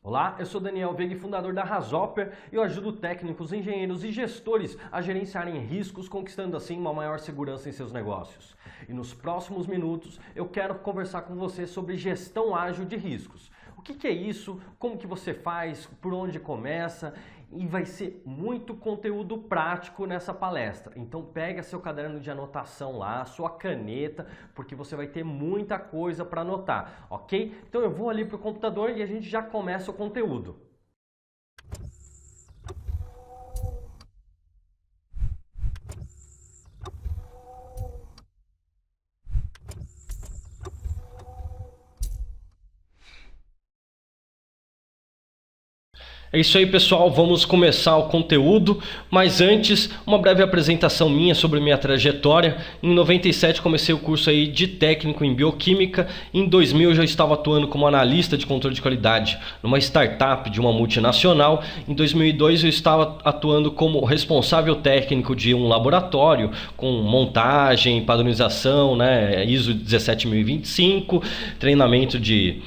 Olá, eu sou Daniel Veiga, fundador da Razopper, e eu ajudo técnicos, engenheiros e gestores a gerenciarem riscos, conquistando assim uma maior segurança em seus negócios. E nos próximos minutos eu quero conversar com você sobre gestão ágil de riscos. O que é isso? Como que você faz? Por onde começa? E vai ser muito conteúdo prático nessa palestra. Então pega seu caderno de anotação lá, sua caneta, porque você vai ter muita coisa para anotar, ok? Então eu vou ali para o computador e a gente já começa o conteúdo. É isso aí, pessoal, vamos começar o conteúdo, mas antes, uma breve apresentação minha sobre minha trajetória. Em 97 comecei o curso aí de técnico em bioquímica, em 2000 eu já estava atuando como analista de controle de qualidade numa startup de uma multinacional. Em 2002 eu estava atuando como responsável técnico de um laboratório com montagem, padronização, ISO 17025, treinamento de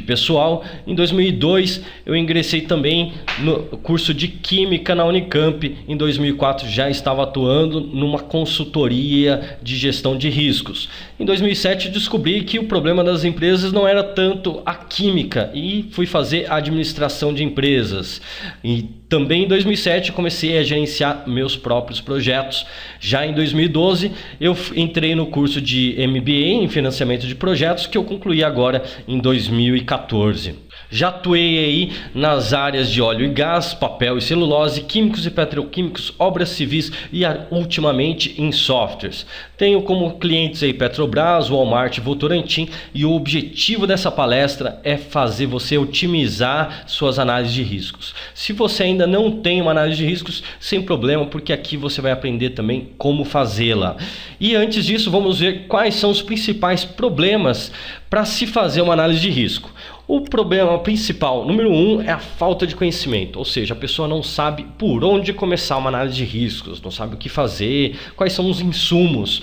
pessoal. Em 2002 eu ingressei também no curso de Química na Unicamp. Em 2004 já estava atuando numa consultoria de gestão de riscos. Em 2007 descobri que o problema das empresas não era tanto a química e fui fazer administração de empresas. E também em 2007 comecei a gerenciar meus próprios projetos. Já em 2012 eu entrei no curso de MBA em financiamento de projetos, que eu concluí agora em 2014. Já atuei aí nas áreas de óleo e gás, papel e celulose, químicos e petroquímicos, obras civis e ultimamente em softwares. Tenho como clientes aí Petrobras, Walmart, Votorantim, e o objetivo dessa palestra é fazer você otimizar suas análises de riscos. Se você ainda não tem uma análise de riscos, sem problema, porque aqui você vai aprender também como fazê-la. E antes disso, vamos ver quais são os principais problemas para se fazer uma análise de risco. O problema principal, número 1, é a falta de conhecimento, ou seja, a pessoa não sabe por onde começar uma análise de riscos, não sabe o que fazer, quais são os insumos,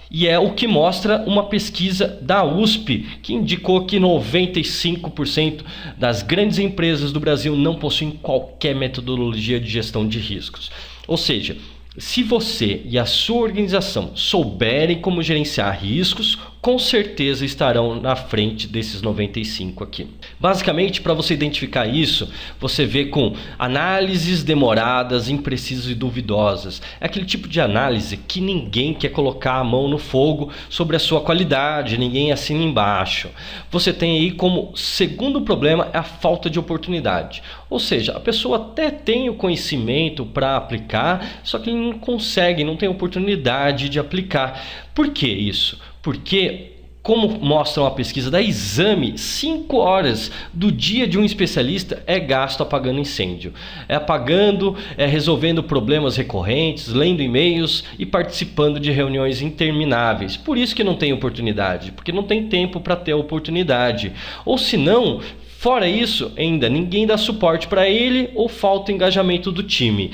e é o que mostra uma pesquisa da USP, que indicou que 95% das grandes empresas do Brasil não possuem qualquer metodologia de gestão de riscos. Ou seja, se você e a sua organização souberem como gerenciar riscos, com certeza estarão na frente desses 95 aqui. Basicamente, para você identificar isso, você vê com análises demoradas, imprecisas e duvidosas. É aquele tipo de análise que ninguém quer colocar a mão no fogo sobre a sua qualidade, ninguém assina embaixo. Você tem aí como segundo problema a falta de oportunidade. Ou seja, a pessoa até tem o conhecimento para aplicar, só que não consegue, não tem oportunidade de aplicar. Por que isso? Porque, como mostra uma pesquisa da Exame, 5 horas do dia de um especialista é gasto apagando incêndio. É apagando, resolvendo problemas recorrentes, lendo e-mails e participando de reuniões intermináveis. Por isso que não tem oportunidade, porque não tem tempo para ter a oportunidade. Ou se não, fora isso, ainda ninguém dá suporte para ele ou falta engajamento do time.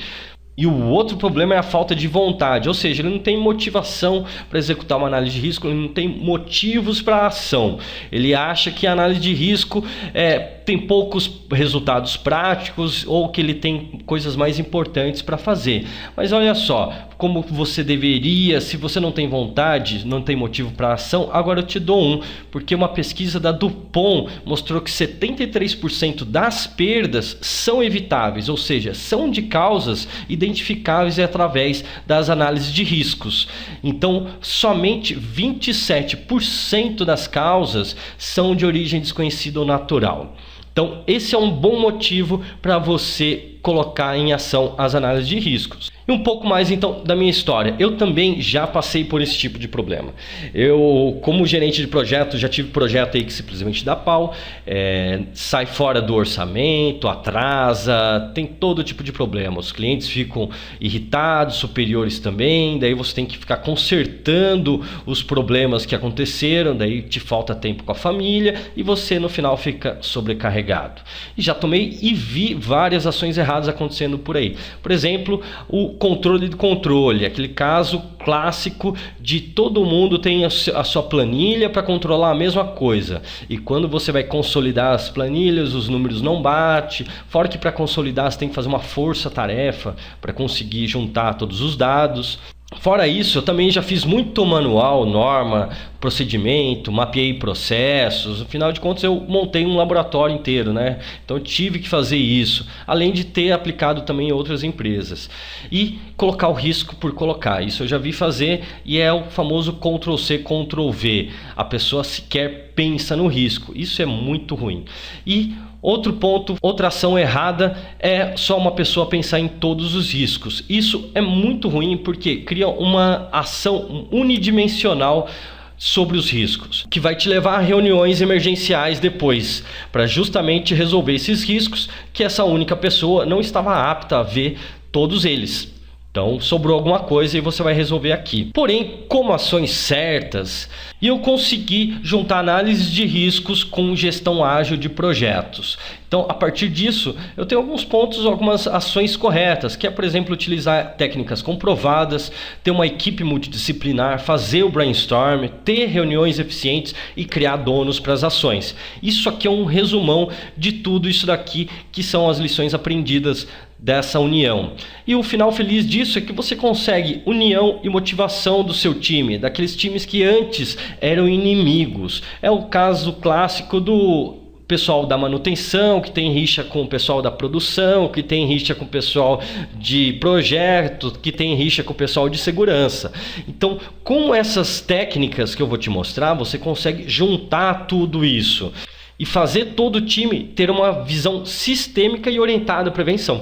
E o outro problema é a falta de vontade, ou seja, ele não tem motivação para executar uma análise de risco, ele não tem motivos para a ação. Ele acha que a análise de risco tem poucos resultados práticos ou que ele tem coisas mais importantes para fazer. Mas olha só, como você deveria, se você não tem vontade, não tem motivo para a ação, agora eu te dou um, porque uma pesquisa da Dupont mostrou que 73% das perdas são evitáveis, ou seja, são de causas identificáveis através das análises de riscos. Então, somente 27% das causas são de origem desconhecida ou natural. Então, esse é um bom motivo para você colocar em ação as análises de riscos. E um pouco mais então da minha história. Eu também já passei por esse tipo de problema. Eu, como gerente de projeto, já tive projeto aí que simplesmente dá pau, sai fora do orçamento, atrasa, tem todo tipo de problema. Os clientes ficam irritados, superiores também, daí você tem que ficar consertando os problemas que aconteceram, daí te falta tempo com a família e você no final fica sobrecarregado. E já tomei e vi várias ações erradas errados acontecendo por aí. Por exemplo, o controle do controle, aquele caso clássico de todo mundo tem a sua planilha para controlar a mesma coisa. E quando você vai consolidar as planilhas, os números não batem. Fora que para consolidar você tem que fazer uma força-tarefa para conseguir juntar todos os dados. Fora isso, eu também já fiz muito manual, norma, procedimento, mapeei processos. Afinal de contas, eu montei um laboratório inteiro, né? Então eu tive que fazer isso, além de ter aplicado também em outras empresas. E colocar o risco por colocar, isso eu já vi fazer e é o famoso Ctrl+C, Ctrl+V. A pessoa sequer pensa no risco, isso é muito ruim. E outro ponto, outra ação errada é só uma pessoa pensar em todos os riscos. Isso é muito ruim porque cria uma ação unidimensional sobre os riscos, que vai te levar a reuniões emergenciais depois, para justamente resolver esses riscos que essa única pessoa não estava apta a ver todos eles. Então sobrou alguma coisa e você vai resolver aqui. Porém, como ações certas, eu consegui juntar análise de riscos com gestão ágil de projetos. Então, a partir disso, eu tenho alguns pontos, algumas ações corretas, que é, por exemplo, utilizar técnicas comprovadas, ter uma equipe multidisciplinar, fazer o brainstorm, ter reuniões eficientes e criar donos para as ações. Isso aqui é um resumão de tudo isso daqui, que são as lições aprendidas dessa união. E o final feliz disso é que você consegue união e motivação do seu time, daqueles times que antes eram inimigos. É o caso clássico do pessoal da manutenção, que tem rixa com o pessoal da produção, que tem rixa com o pessoal de projeto, que tem rixa com o pessoal de segurança. Então, com essas técnicas que eu vou te mostrar, você consegue juntar tudo isso e fazer todo o time ter uma visão sistêmica e orientada à prevenção,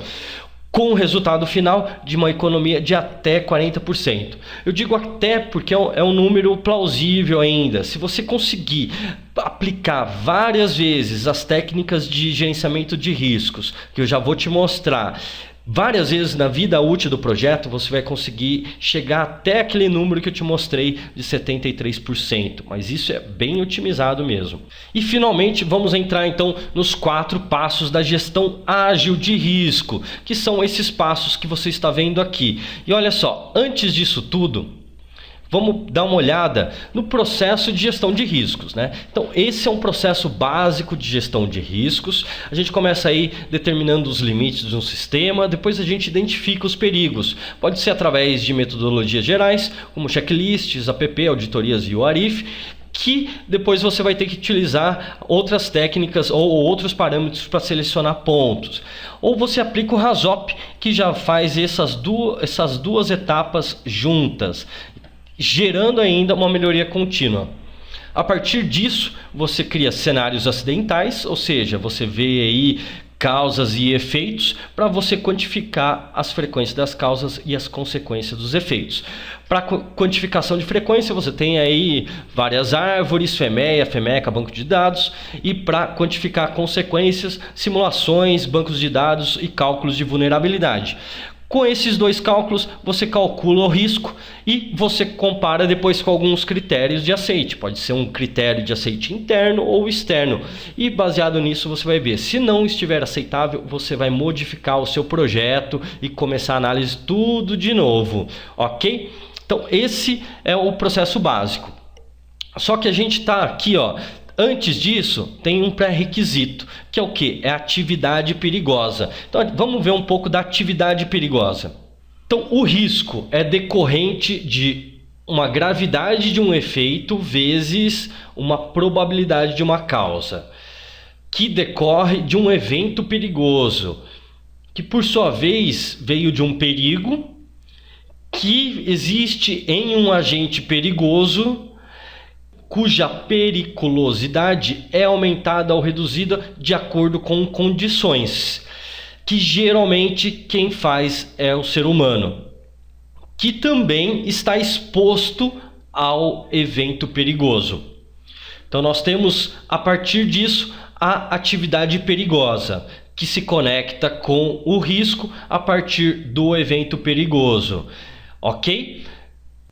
com o resultado final de uma economia de até 40%. Eu digo até porque é um número plausível ainda. Se você conseguir aplicar várias vezes as técnicas de gerenciamento de riscos, que eu já vou te mostrar, várias vezes na vida útil do projeto, você vai conseguir chegar até aquele número que eu te mostrei de 73%, mas isso é bem otimizado mesmo. E finalmente vamos entrar então nos 4 passos da gestão ágil de risco, que são esses passos que você está vendo aqui. E olha só, antes disso tudo, vamos dar uma olhada no processo de gestão de riscos, né? Então, esse é um processo básico de gestão de riscos. A gente começa aí determinando os limites de um sistema, depois a gente identifica os perigos. Pode ser através de metodologias gerais, como checklists, APP, auditorias e o ARIF, que depois você vai ter que utilizar outras técnicas ou outros parâmetros para selecionar pontos. Ou você aplica o RASOP, que já faz essas duas etapas juntas, gerando ainda uma melhoria contínua. A partir disso, você cria cenários acidentais, ou seja, você vê aí causas e efeitos para você quantificar as frequências das causas e as consequências dos efeitos. Para quantificação de frequência, você tem aí várias árvores, FEMEA, FEMECA, banco de dados, e para quantificar consequências, simulações, bancos de dados e cálculos de vulnerabilidade. Com esses dois cálculos, você calcula o risco e você compara depois com alguns critérios de aceite. Pode ser um critério de aceite interno ou externo. E baseado nisso, você vai ver. Se não estiver aceitável, você vai modificar o seu projeto e começar a análise tudo de novo. Ok? Então, esse é o processo básico. Só que a gente está aqui, ó. Antes disso, tem um pré-requisito, que é o quê? É atividade perigosa. Então, vamos ver um pouco da atividade perigosa. Então, o risco é decorrente de uma gravidade de um efeito vezes uma probabilidade de uma causa, que decorre de um evento perigoso, que por sua vez veio de um perigo, que existe em um agente perigoso, cuja periculosidade é aumentada ou reduzida de acordo com condições, que geralmente quem faz é o ser humano, que também está exposto ao evento perigoso. Então nós temos, a partir disso, a atividade perigosa, que se conecta com o risco a partir do evento perigoso. Ok?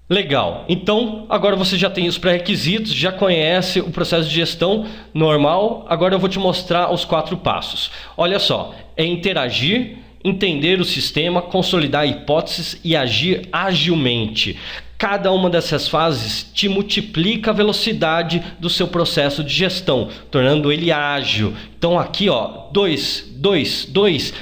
Legal, então agora você já tem os pré-requisitos, já conhece o processo de gestão normal. Agora eu vou te mostrar os 4 passos. Olha só, é interagir, entender o sistema, consolidar hipóteses e agir agilmente. Cada uma dessas fases te multiplica a velocidade do seu processo de gestão, tornando ele ágil. Então aqui, ó, 2,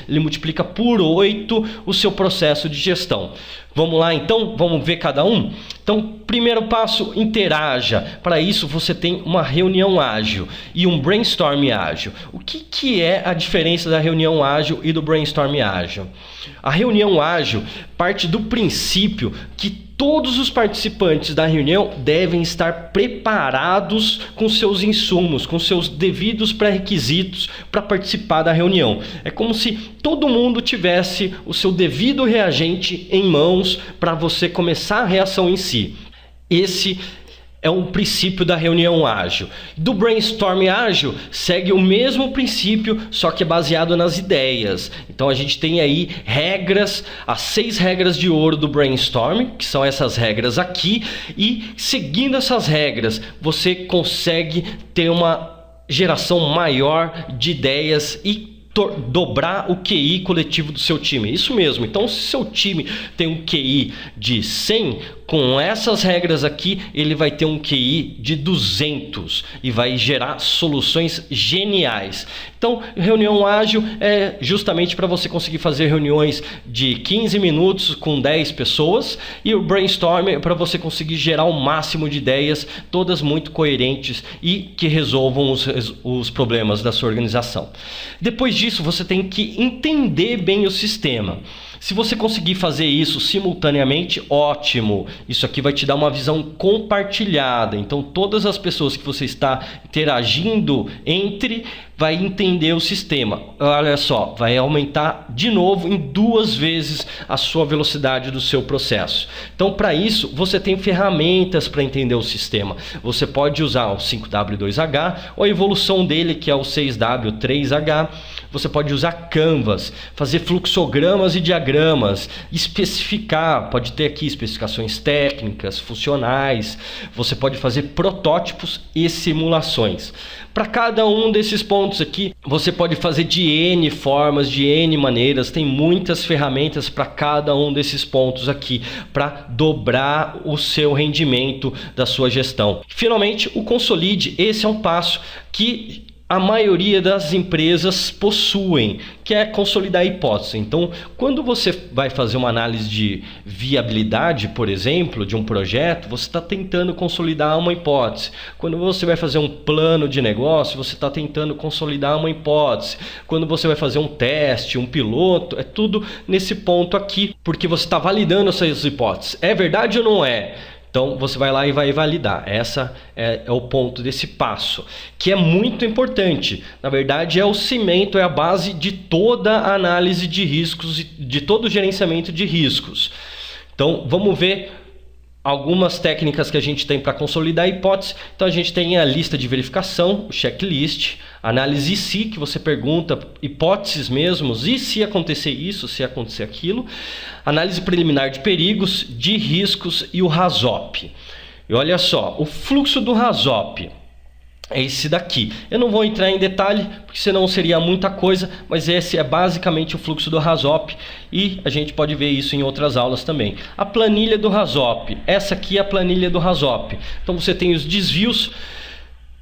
ele multiplica por 8 o seu processo de gestão. Vamos lá então? Vamos ver cada um? Então, primeiro passo, interaja. Para isso você tem uma reunião ágil e um brainstorm ágil. O que é a diferença da reunião ágil e do brainstorm ágil? A reunião ágil parte do princípio que todos os participantes da reunião devem estar preparados com seus insumos, com seus devidos pré-requisitos para participar da reunião. É como se todo mundo tivesse o seu devido reagente em mãos para você começar a reação em si. Esse é um princípio da reunião ágil. Do brainstorm ágil segue o mesmo princípio, só que é baseado nas ideias. Então a gente tem aí regras, as 6 regras de ouro do brainstorm, que são essas regras aqui, e seguindo essas regras você consegue ter uma geração maior de ideias e dobrar o QI coletivo do seu time. Isso mesmo. Então, se seu time tem um QI de 100, com essas regras aqui, ele vai ter um QI de 200 e vai gerar soluções geniais. Então, reunião ágil é justamente para você conseguir fazer reuniões de 15 minutos com 10 pessoas, e o brainstorm é para você conseguir gerar o máximo de ideias, todas muito coerentes e que resolvam os problemas da sua organização. Depois disso, você tem que entender bem o sistema. Se você conseguir fazer isso simultaneamente, ótimo. Isso aqui vai te dar uma visão compartilhada. Então, todas as pessoas que você está interagindo entre vai entender o sistema. Olha só, vai aumentar de novo em 2 vezes a sua velocidade do seu processo. Então, para isso, você tem ferramentas para entender o sistema. Você pode usar o 5W2H ou a evolução dele, que é o 6W3H. Você pode usar Canvas, fazer fluxogramas e diagramas, especificar, pode ter aqui especificações técnicas, funcionais. Você pode fazer protótipos e simulações. Para cada um desses pontos aqui, você pode fazer de N formas, de N maneiras. Tem muitas ferramentas para cada um desses pontos aqui, para dobrar o seu rendimento da sua gestão. Finalmente, o consolide. Esse é um passo que a maioria das empresas possuem, que é consolidar a hipótese. Então, quando você vai fazer uma análise de viabilidade, por exemplo, de um projeto, você está tentando consolidar uma hipótese. Quando você vai fazer um plano de negócio, você está tentando consolidar uma hipótese. Quando você vai fazer um teste, um piloto, é tudo nesse ponto aqui, porque você está validando essas hipóteses. É verdade ou não é? Então você vai lá e vai validar. Essa é o ponto desse passo, que é muito importante. Na verdade é o cimento, é a base de toda a análise de riscos, de todo o gerenciamento de riscos. Então vamos ver algumas técnicas que a gente tem para consolidar a hipótese. Então a gente tem a lista de verificação, o checklist, análise e se, que você pergunta hipóteses mesmos, e se acontecer isso, se acontecer aquilo, análise preliminar de perigos, de riscos e o RASOP. E olha só, o fluxo do RASOP é esse daqui. Eu não vou entrar em detalhe, porque senão seria muita coisa, mas esse é basicamente o fluxo do RASOP e a gente pode ver isso em outras aulas também. A planilha do RASOP, essa aqui é a planilha do RASOP. Então você tem os desvios,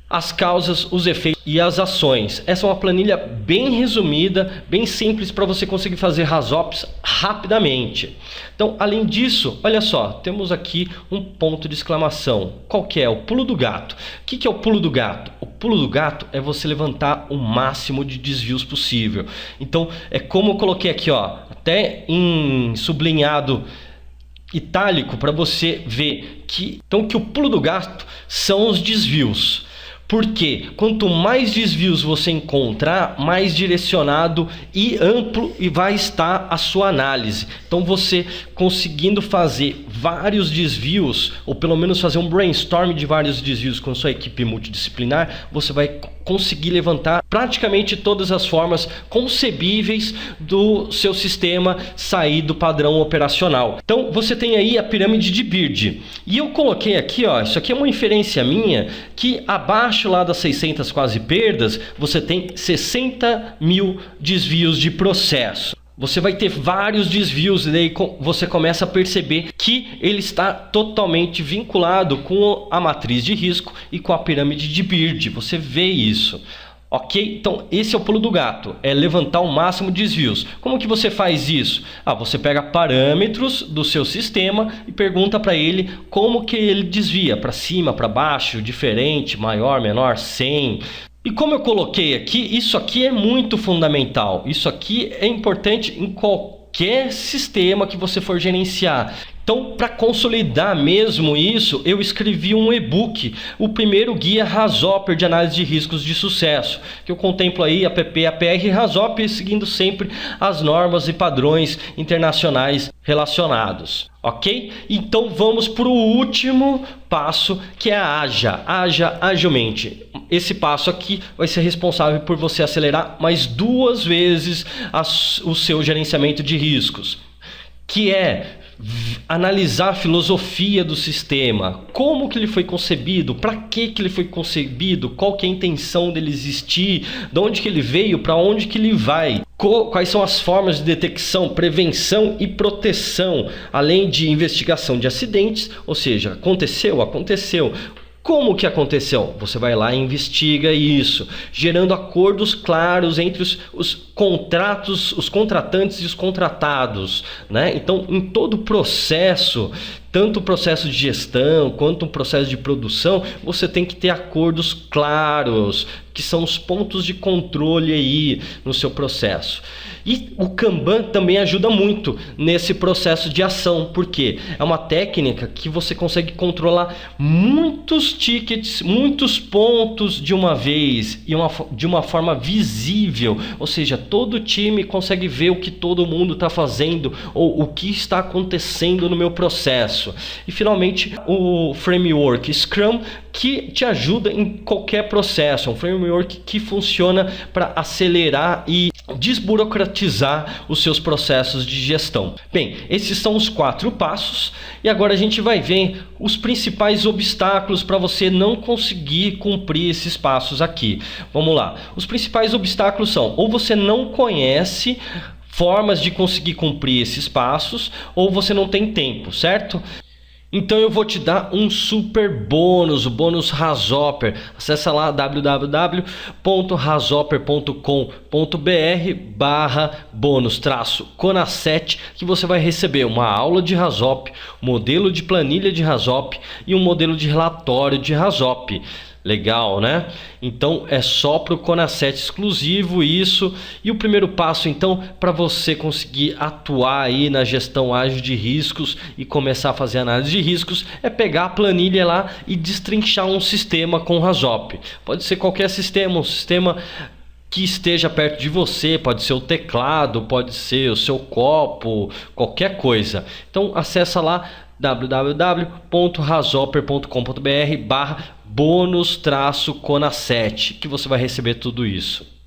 as causas, os efeitos e as ações. Essa é uma planilha bem resumida, bem simples para você conseguir fazer RASOPs rapidamente. Então, além disso, olha só, temos aqui um ponto de exclamação. Qual que é? O pulo do gato. O que é o pulo do gato? O pulo do gato é você levantar o máximo de desvios possível. Então, é como eu coloquei aqui, ó, até em sublinhado itálico para você ver que, então, que o pulo do gato são os desvios. Porque quanto mais desvios você encontrar, mais direcionado e amplo e vai estar a sua análise. Então você conseguindo fazer vários desvios, ou pelo menos fazer um brainstorm de vários desvios com sua equipe multidisciplinar, você vai conseguir levantar praticamente todas as formas concebíveis do seu sistema sair do padrão operacional. Então você tem aí a pirâmide de Beard. E eu coloquei aqui, ó, isso aqui é uma inferência minha, que abaixo lá das 600 quase perdas, você tem 60 mil desvios de processo. você vai ter vários desvios e daí você começa a perceber que ele está totalmente vinculado com a matriz de risco e com a pirâmide de Beard. Você vê isso. Ok? Então esse é o pulo do gato, é levantar o máximo de desvios. Como que você faz isso? Você pega parâmetros do seu sistema e pergunta para ele como que ele desvia, para cima, para baixo, diferente, maior, menor, 100. E como eu coloquei aqui, isso aqui é muito fundamental, isso aqui é importante em qualquer sistema que você for gerenciar. Então, para consolidar mesmo isso, eu escrevi um e-book, o primeiro guia Razopper de análise de riscos de sucesso, que eu contemplo aí a PP, APR e Razopper, seguindo sempre as normas e padrões internacionais relacionados. Ok? Então vamos para o último passo, que é a AJA. AJA agilmente. Esse passo aqui vai ser responsável por você acelerar mais 2 vezes o seu gerenciamento de riscos, que é analisar a filosofia do sistema, como que ele foi concebido, para que ele foi concebido, qual que é a intenção dele existir, de onde que ele veio, para onde que ele vai, quais são as formas de detecção, prevenção e proteção, além de investigação de acidentes, ou seja, aconteceu. Como que aconteceu? Você vai lá e investiga isso, gerando acordos claros entre os contratos, os contratantes e os contratados, né? Então, em todo o processo, tanto o processo de gestão quanto o processo de produção, você tem que ter acordos claros, que são os pontos de controle aí no seu processo. E o Kanban também ajuda muito nesse processo de ação, porque é uma técnica que você consegue controlar muitos tickets, muitos pontos de uma vez e de uma forma visível, ou seja, todo time consegue ver o que todo mundo está fazendo ou o que está acontecendo no meu processo. E finalmente o framework Scrum, que te ajuda em qualquer processo, é um framework que funciona para acelerar e desburocratizar os seus processos de gestão. Bem, esses são os 4 passos e agora a gente vai ver os principais obstáculos para você não conseguir cumprir esses passos aqui. Vamos lá. Os principais obstáculos são: ou você não conhece formas de conseguir cumprir esses passos, ou você não tem tempo, certo? Então eu vou te dar um super bônus, o bônus Razopper. Acessa lá www.razopper.com.br/bônus-CONA7 que você vai receber uma aula de Razopper, modelo de planilha de Razopper e um modelo de relatório de Razopper. Legal, né? Então é só para o CONA7 exclusivo isso. E o primeiro passo então para você conseguir atuar aí na gestão ágil de riscos e começar a fazer análise de riscos é pegar a planilha lá e destrinchar um sistema com Razopper. Pode ser qualquer sistema, um sistema que esteja perto de você, pode ser o teclado, pode ser o seu copo, qualquer coisa. Então acessa lá www.razopper.com.br/bônus-CONA7 que você vai receber tudo isso.